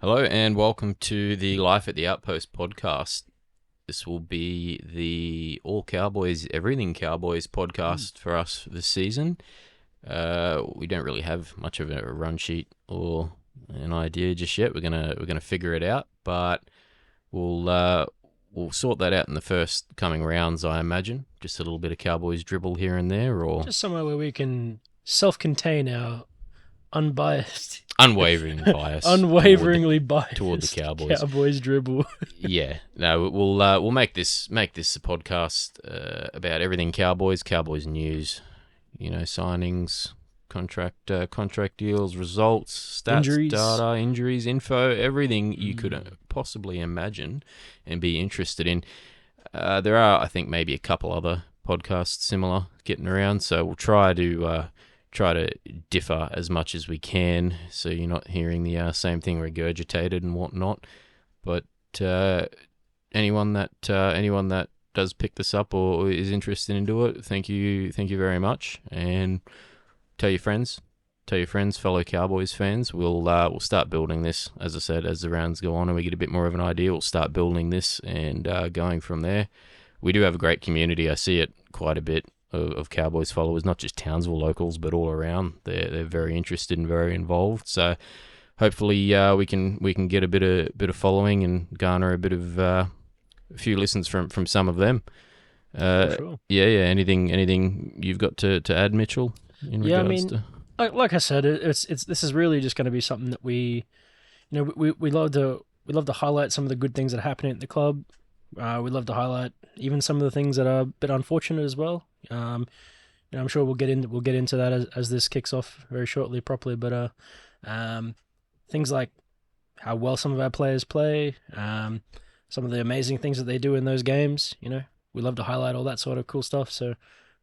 Hello and welcome to the Life at the Outpost podcast. This will be the All Cowboys, Everything Cowboys podcast for us this season. We don't really have much of a run sheet or an idea just yet. We're gonna figure it out, but we'll sort that out in the first coming rounds, I imagine. Just a little bit of Cowboys dribble here and there, or just somewhere where we can self-contain our unbiased, unwaveringly biased toward the Cowboys. Cowboys dribble. Yeah, no, we'll make this a podcast about everything Cowboys news, signings, contract deals, results, stats, Injuries. data, injuries, info, everything you could possibly imagine and be interested in. There are, I think, maybe a couple other podcasts similar getting around, so we'll try to differ as much as we can, so you're not hearing the same thing regurgitated and whatnot. But anyone that does pick this up or is interested into it, thank you very much, and tell your friends, fellow Cowboys fans. We'll start building this, as I said, as the rounds go on and we get a bit more of an idea. We'll start building this and going from there. We do have a great community. I see it quite a bit of Cowboys followers, not just Townsville locals, but all around. They're very interested and very involved. So hopefully we can get a bit of following and garner a bit of a few listens from some of them. Sure. Yeah. Anything you've got to add, Mitchell? Like I said, this is really just going to be something that we love to highlight some of the good things that are happening at the club. We love to highlight even some of the things that are a bit unfortunate as well. I'm sure we'll get into that as this kicks off very shortly, properly. But things like how well some of our players play, some of the amazing things that they do in those games. We love to highlight all that sort of cool stuff. So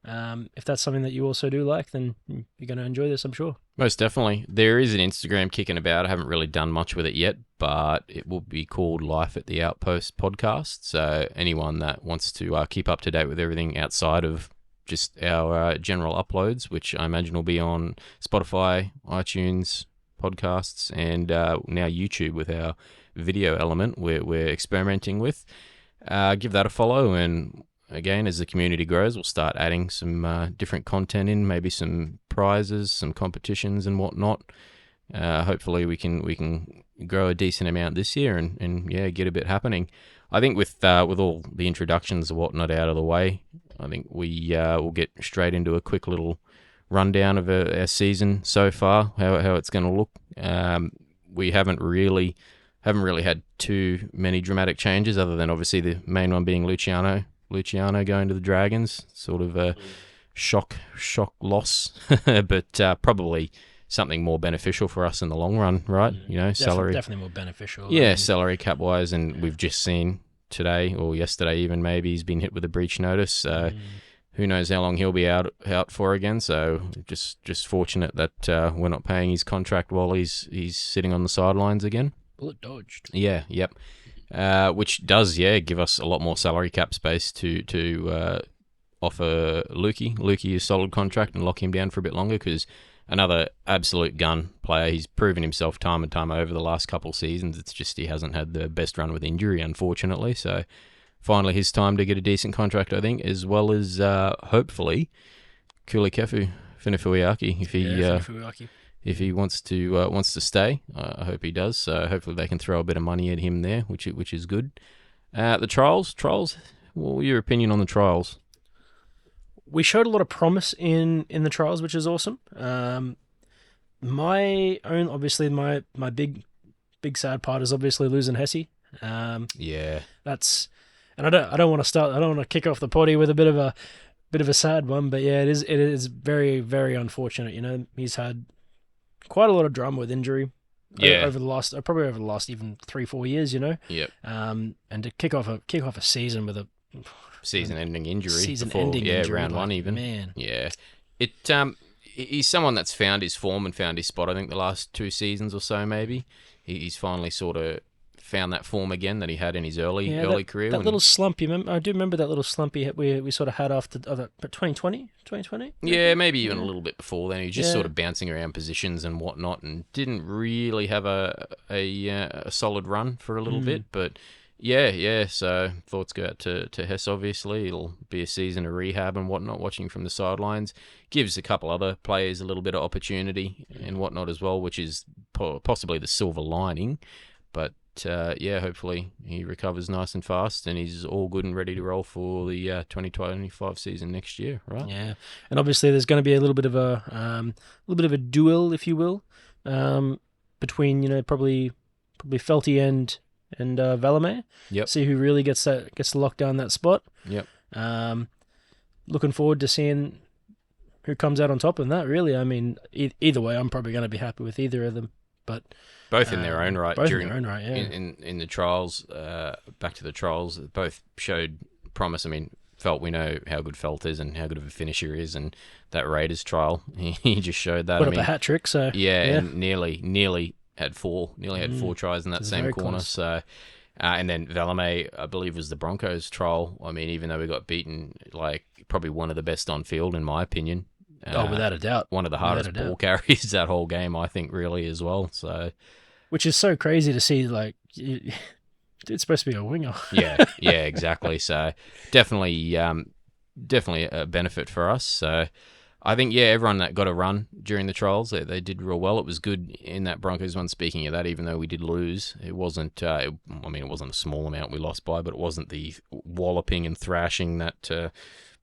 if that's something that you also do like, then you're going to enjoy this, I'm sure. Most definitely. There is an Instagram kicking about. I haven't really done much with it yet, but it will be called Life at the Outpost podcast. So anyone that wants to keep up to date with everything outside of just our general uploads, which I imagine will be on Spotify, iTunes, podcasts, and now YouTube with our video element we're experimenting with, give that a follow. And again, as the community grows, we'll start adding some different content in, maybe some prizes, some competitions and whatnot. Hopefully we can grow a decent amount this year and get a bit happening. I think with all the introductions and whatnot out of the way, I think we'll get straight into a quick little rundown of our season so far, how it's going to look. We haven't really had too many dramatic changes, other than obviously the main one being Luciano going to the Dragons, sort of a shock loss, but probably something more beneficial for us in the long run, right? Salary definitely more beneficial. Yeah, salary cap wise, and we've just seen today or yesterday even maybe he's been hit with a breach notice. Who knows how long he'll be out for again? So just fortunate that we're not paying his contract while he's sitting on the sidelines again. Bullet dodged. Yeah, yep. Which does, give us a lot more salary cap space to offer Lukey a solid contract and lock him down for a bit longer, because another absolute gun player. He's proven himself time and time over the last couple seasons. It's just he hasn't had the best run with injury, unfortunately. So finally his time to get a decent contract, I think, as well as hopefully Kulikefu Finafuiaki, if he wants to stay. I hope he does. So hopefully they can throw a bit of money at him there, which is good. The trials. What were your opinion on the trials? We showed a lot of promise in the trials, which is awesome. My big sad part is obviously losing Hesse. That's, and I don't want to kick off the potty with a bit of a sad one, but yeah, it is very, very unfortunate. He's had quite a lot of drama with injury. Over the last even 3-4 years. Yep. And to kick off a season with a season-ending injury. Season-ending injury. Round one even. Man. Yeah. He's someone that's found his form and found his spot, I think, the last 2 seasons or so, maybe. He's finally sort of found that form again that he had in his early career. That little slump, I do remember that little slump we sort of had after 2020? Yeah, maybe even a little bit before then. He was just sort of bouncing around positions and whatnot, and didn't really have a solid run for a little bit. But yeah. So thoughts go out to Hess. Obviously, it'll be a season of rehab and whatnot. Watching from the sidelines gives a couple other players a little bit of opportunity and whatnot as well, which is possibly the silver lining. But hopefully he recovers nice and fast, and he's all good and ready to roll for the 2025 season next year, right? Yeah, and obviously there's going to be a little bit of a duel, if you will, between probably Felty and Valame. Yep. See who really gets to lock down that spot. Yep. Looking forward to seeing who comes out on top in that. Really, I mean, either way, I'm probably going to be happy with either of them. But both in their own right. Both in their own right, yeah. In the trials, back to the trials, both showed promise. I mean, we know how good Felt is and how good of a finisher he is, and that Raiders trial, he just showed that. Put up a hat trick, so and nearly had four tries in that same corner. Close. So, and then Valame, I believe, was the Broncos trial. I mean, even though we got beaten, like probably one of the best on field in my opinion. Without a doubt, one of the hardest ball carries that whole game, I think, really as well. So, which is so crazy to see. Like, it's supposed to be a winger. yeah, exactly. So, definitely a benefit for us. So, I think, everyone that got a run during the trials, they did real well. It was good in that Broncos one. Speaking of that, even though we did lose, it wasn't, it wasn't a small amount we lost by, but it wasn't the walloping and thrashing that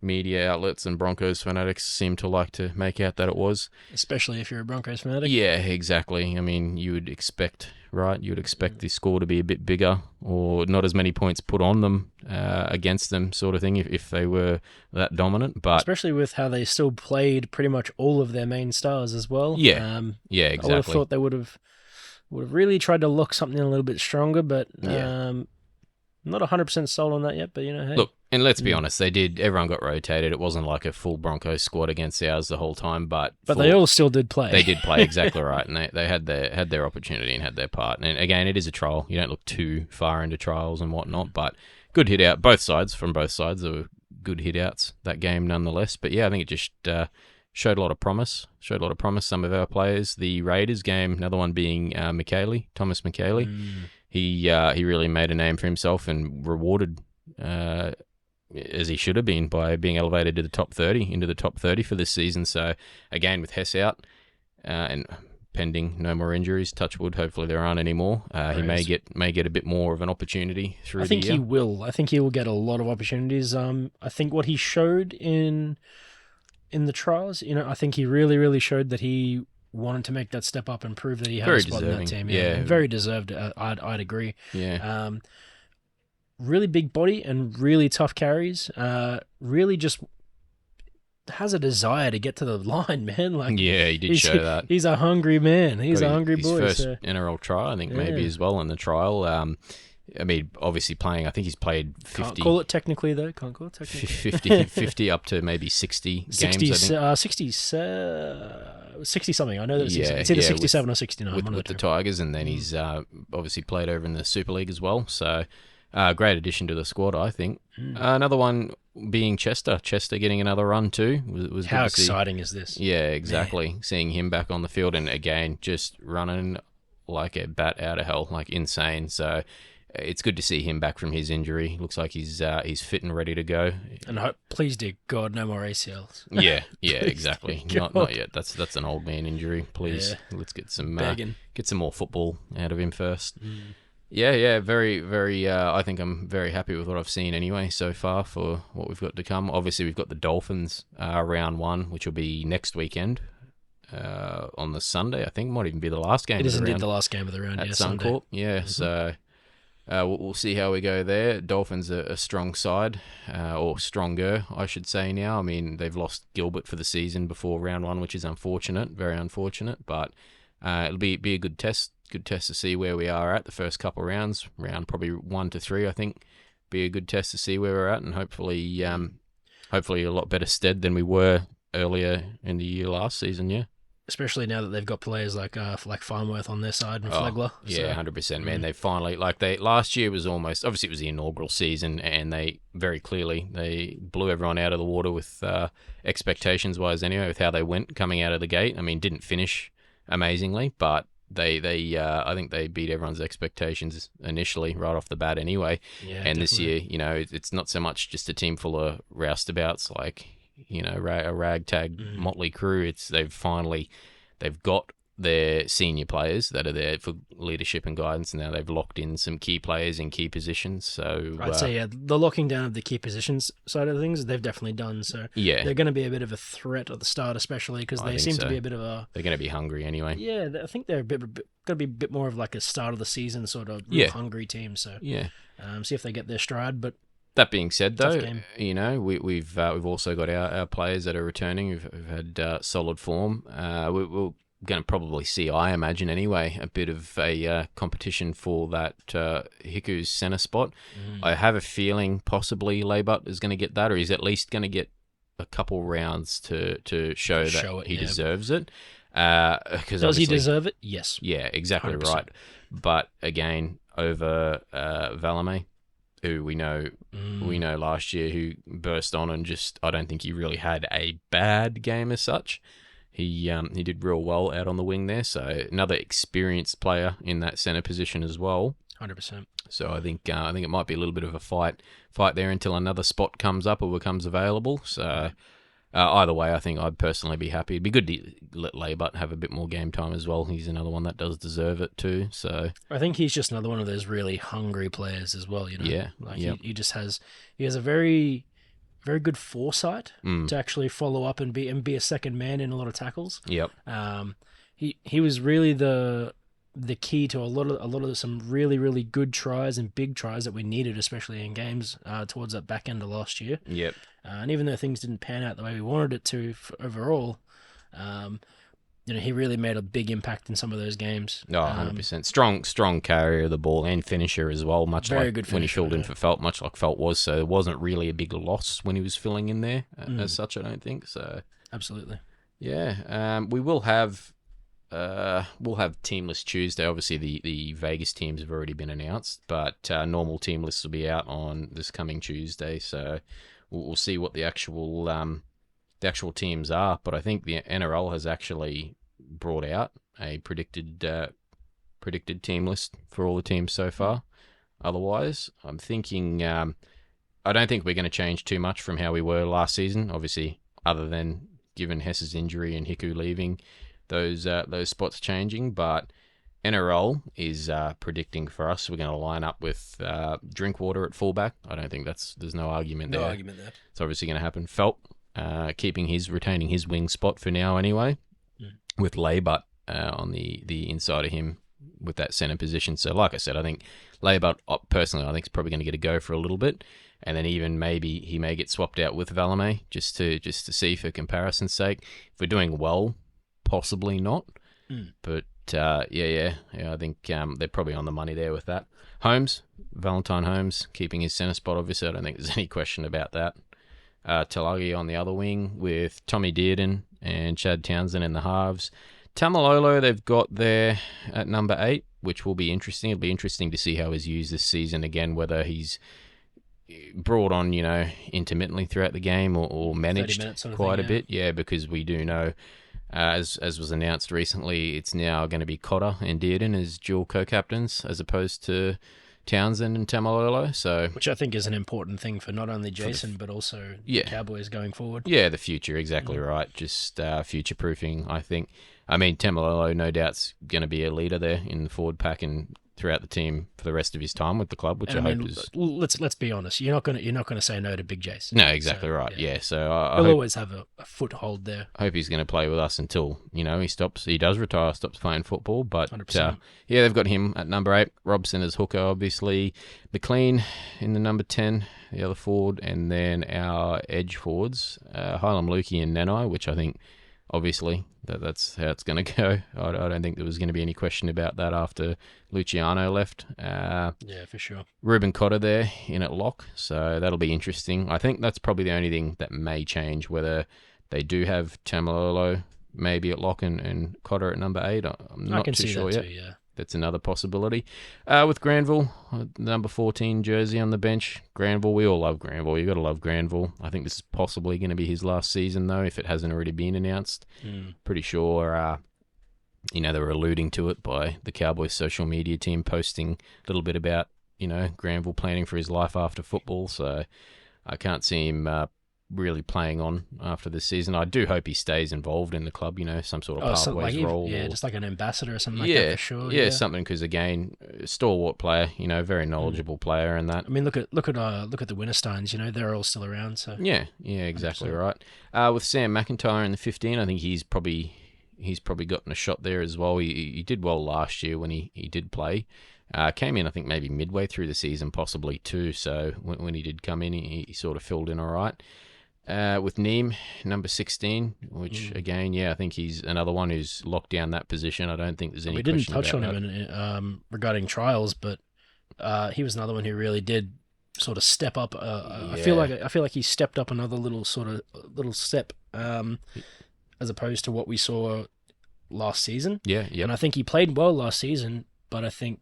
media outlets and Broncos fanatics seem to like to make out that it was. Especially if you're a Broncos fanatic. Yeah, exactly. I mean, you would expect, right? You would expect the score to be a bit bigger or not as many points put on them against them sort of thing if they were that dominant. But especially with how they still played pretty much all of their main stars as well. Yeah, exactly. I would have thought they would have really tried to look something a little bit stronger, but not 100% sold on that yet. But, hey. Look, and let's be honest, everyone got rotated. It wasn't like a full Broncos squad against ours the whole time, but they all still did play. They did play, exactly right, and they had their opportunity and had their part. And again, it is a trial. You don't look too far into trials and whatnot, but good hit out from both sides. There were good hit outs that game nonetheless. But I think it just showed a lot of promise. Some of our players. The Raiders game, another one being Thomas McKaylee. He really made a name for himself and rewarded as he should have been by being elevated to the top 30, into the top 30 for this season. So again, with Hess out and pending no more injuries, touch wood, hopefully there aren't any more. He may get a bit more of an opportunity through the year. He will. I think he will get a lot of opportunities. I think what he showed in the trials, I think he really, really showed that he wanted to make that step up and prove that he had a spot in that team. Yeah, very deserved. I'd agree. Yeah. Really big body and really tough carries. Really just has a desire to get to the line, man. Like, he did show that. He's a hungry man. He's a hungry boy. His first NRL trial, I think, maybe as well in the trial. I mean, obviously playing, I think he's played 50. Can't call it technically, though. 50 up to maybe 60 games, I think. 60-something. I know that it's either 67 or 69. With the Tigers, and then he's obviously played over in the Super League as well. So, great addition to the squad, I think. Another one being Chester. Chester getting another run too. Was How good to exciting see. Is this? Yeah, exactly. Man. Seeing him back on the field and again just running like a bat out of hell, like insane. So it's good to see him back from his injury. Looks like he's fit and ready to go. And please, dear God, no more ACLs. Yeah, exactly. Not yet. That's an old man injury. Please, let's get some more football out of him first. Yeah, very, very. I think I'm very happy with what I've seen anyway so far for what we've got to come. Obviously, we've got the Dolphins round one, which will be next weekend on the Sunday. I think might even be the last game. It is indeed the last game of the round. At Suncorp. Yeah, so we'll see how we go there. Dolphins are a strong side, or stronger, I should say now. I mean, they've lost Gilbert for the season before round one, which is unfortunate, very unfortunate. But it'll be a good test. Good test to see where we are at the first couple of rounds. Round probably 1 to 3, I think, be a good test to see where we're at, and hopefully a lot better stead than we were earlier in the year last season. Yeah. especially now that they've got players like Farnworth on their side and Flegler. Yeah, 100%, man. They finally, last year was almost, obviously it was the inaugural season, and they very clearly, they blew everyone out of the water with expectations-wise anyway, with how they went coming out of the gate. I mean, didn't finish amazingly, but I think they beat everyone's expectations initially right off the bat anyway. Yeah, and definitely. This year, it's not so much just a team full of roustabouts like, a ragtag motley crew. They've got their senior players that are there for leadership and guidance. Now they've locked in some key players in key positions. So I'd say, yeah, the locking down of the key positions side of things, they've definitely done. So yeah, they're going to be a bit of a threat at the start, especially because they seem to be a bit of a... They're going to be hungry anyway. Yeah, I think they're going to be a bit more of like a start of the season sort of real hungry team. So yeah, see if they get their stride. But that being said, though, we've also got our players that are returning who've had solid form. We're going to probably see, I imagine anyway, a bit of a competition for that Hiku's centre spot. I have a feeling possibly Leibert is going to get that, or he's at least going to get a couple rounds to show that he deserves it. Does he deserve it? Yes. Yeah, exactly 100%. right. But again, over Valame, who we know last year, who burst on and just, I don't think he really had a bad game as such. He did real well out on the wing there, so another experienced player in that centre position as well. 100%. So I think it might be a little bit of a fight there until another spot comes up or becomes available. So either way, I think I'd personally be happy. It'd be good to let Leibert have a bit more game time as well. He's another one that does deserve it too. So I think he's just another one of those really hungry players as well. Yeah. He just has a very, very good foresight to actually follow up and be a second man in a lot of tackles. Yep. He was really the key to a lot of some really, really good tries and big tries that we needed, especially in games towards that back end of last year. Yep. And even though things didn't pan out the way we wanted it to overall, he really made a big impact in some of those games. No, 100%. Strong carrier of the ball and finisher as well, much like when he filled in for Felt, much like Felt was. So it wasn't really a big loss when he was filling in there as such, I don't think. So absolutely. Yeah. We will have Team List Tuesday. Obviously, the Vegas teams have already been announced, but normal team lists will be out on this coming Tuesday. So we'll see what the actual teams are. But I think the NRL has actually brought out a predicted team list for all the teams so far. Otherwise, I'm thinking I don't think we're going to change too much from how we were last season. Obviously, other than given Hess's injury and Hiku leaving, those spots changing. But NRL is predicting for us we're going to line up with Drinkwater at fullback. I don't think there's no argument there. No argument there. It's obviously going to happen. Felt retaining his wing spot for now anyway, with Leibert on the inside of him with that centre position. So like I said, I think Leibert, personally, I think is probably going to get a go for a little bit, and then even maybe he may get swapped out with Valame just to see for comparison's sake. If we're doing well, possibly not. But I think they're probably on the money there with that. Valentine Holmes, keeping his centre spot, obviously. I don't think there's any question about that. Talagi on the other wing with Tommy Dearden and Chad Townsend in the halves. Tamalolo they've got there at number 8, which will be interesting. It'll be interesting to see how he's used this season again, whether he's brought on, intermittently throughout the game or managed quite a bit. Yeah, because we do know, as was announced recently, it's now going to be Cotter and Dearden as dual co-captains as opposed to Townsend and Tamalolo. So, which I think is an important thing for not only Jason but also the Cowboys going forward. Yeah, the future, exactly right. Just future-proofing, I think. I mean, Tamalolo no doubt's going to be a leader there in the forward pack and throughout the team for the rest of his time with the club, which I hope is. Let's be honest. You're not gonna say no to Big Jason. No, exactly right. Yeah, so he'll always have a foothold there. I hope he's going to play with us until he does retire, stops playing football. But 100%. They've got him at number 8. Robson as hooker, obviously. McLean in the number 10, the other forward, and then our edge forwards, Hylam Lukey and Nanai, which I think. Obviously, that's how it's going to go. I don't think there was going to be any question about that after Luciano left. Yeah, for sure. Ruben Cotter there in at lock, so that'll be interesting. I think that's probably the only thing that may change, whether they do have Tamalolo maybe at lock and Cotter at number 8. I'm not can too see sure that yet. too, yeah. That's another possibility. With Granville, number 14 jersey on the bench. Granville, we all love Granville. You got to love Granville. I think this is possibly going to be his last season, though, if it hasn't already been announced. Pretty sure, they were alluding to it by the Cowboys social media team posting a little bit about, Granville planning for his life after football. So I can't see him really playing on after this season. I do hope he stays involved in the club, some sort of pathways role. Yeah, just like an ambassador or something like that for sure. Yeah, something, because again, stalwart player, very knowledgeable player and that. I mean, look at the Wintersteins, they're all still around. So Yeah, exactly 100%. Right. With Sam McIntyre in the 15, I think he's probably gotten a shot there as well. He did well last year when he did play. Came in, I think, maybe midway through the season, possibly too. So when he did come in, he sort of filled in all right. With Neem, number 16, which again, I think he's another one who's locked down that position. I don't think there's any question about that. We didn't touch on him regarding trials, but he was another one who really did sort of step up. I feel like he stepped up another little step as opposed to what we saw last season. Yeah. And I think he played well last season, but I think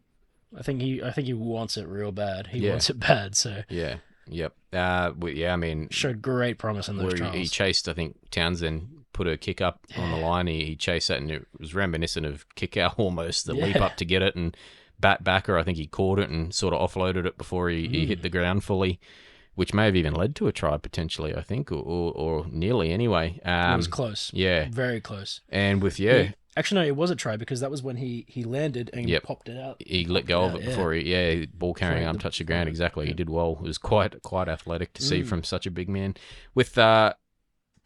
he wants it real bad. He wants it bad. So yeah. Yep. I mean, showed great promise in those trials. He chased, I think, Townsend put a kick up on the line. He chased that, and it was reminiscent of kick out almost. The leap up to get it, and backer, I think he caught it and sort of offloaded it before he hit the ground fully, which may have even led to a try potentially, I think, or nearly anyway. It was close. Yeah. Very close. And with, Actually, no, it was a try because that was when he landed and popped it out. He let go of it before ball carrying arm touched the ground. Exactly. He did well. It was quite athletic to see from such a big man. With Thomas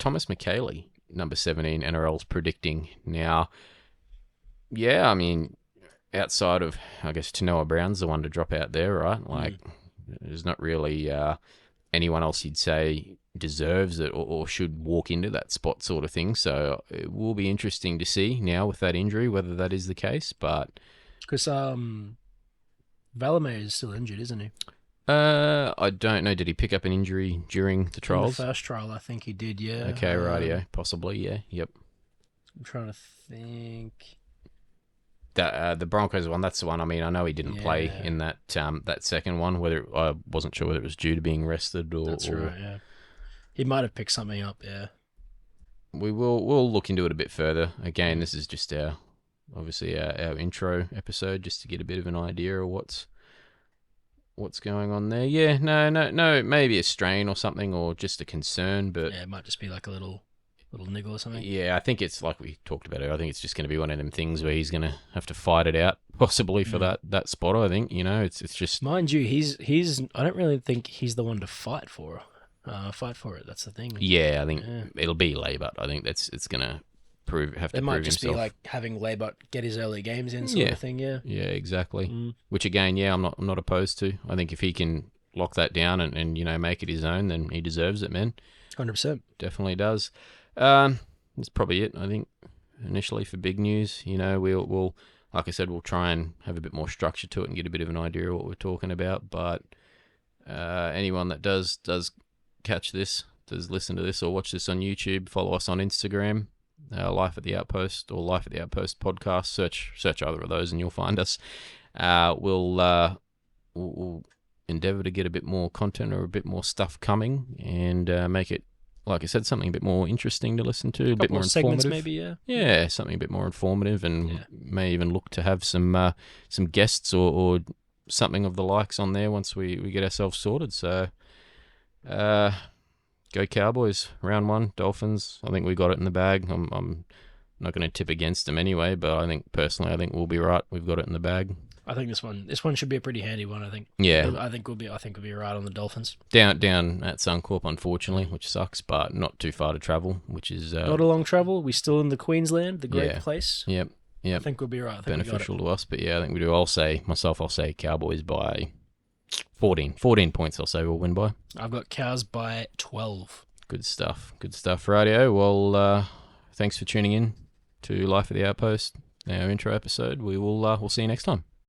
McKaylee, number 17, NRL's predicting now. Yeah, I mean, outside of, I guess, Tanoa Brown's the one to drop out there, right? Like, there's not really anyone else you'd say deserves it or should walk into that spot sort of thing. So it will be interesting to see now with that injury whether that is the case. But because Valamay is still injured, isn't he? I don't know. Did he pick up an injury during the trials? In the first trial, I think he did. Yeah. Okay, rightio. Possibly. Yeah. Yep. I'm trying to think. That the Broncos one. That's the one. I mean, I know he didn't play in that second one. I wasn't sure whether it was due to being rested or. That's right. Yeah. He might have picked something up, yeah. We'll look into it a bit further. Again, this is just our intro episode, just to get a bit of an idea of what's going on there. Yeah, no, maybe a strain or something, or just a concern, but it might just be like a little niggle or something. Yeah, I think it's like we talked about it. I think it's just going to be one of them things where he's going to have to fight it out, possibly for that spot. I think it's just, mind you, he's. I don't really think he's the one to fight for it. That's the thing. Yeah, I think it'll be Labour. I think it's going to have to prove himself. It might just be like having Labour get his early games in, sort of thing. Yeah. Yeah, exactly. Which again, I'm not opposed to. I think if he can lock that down and make it his own, then he deserves it, man. 100%. Definitely does. That's probably it. I think initially for big news, we'll like I said, we'll try and have a bit more structure to it and get a bit of an idea of what we're talking about. But anyone that does catch this, does listen to this or watch this on YouTube, follow us on Instagram, Life at the Outpost or Life at the Outpost podcast. Search either of those and you'll find us. We'll endeavour to get a bit more content or a bit more stuff coming and make it, like I said, something a bit more interesting to listen to, a bit more informative. Maybe, yeah. Yeah, something a bit more informative, and may even look to have some guests or something of the likes on there once we get ourselves sorted. So. Go Cowboys, round 1, Dolphins. I think we got it in the bag. I'm not going to tip against them anyway, but I think we'll be right. We've got it in the bag. I think this one should be a pretty handy one. I think. Yeah. I think we'll be right on the Dolphins. Down at Suncorp, unfortunately, which sucks, but not too far to travel, which is not a long travel. We're still in the Queensland, the great place. Yep. I think we'll be right. Beneficial to us, but I think we do. I'll say Cowboys by 14 points. I'll say we'll win by. I've got Cows by 12. Good stuff. Radio. Well, thanks for tuning in to Life at the Outpost, our intro episode. We'll see you next time.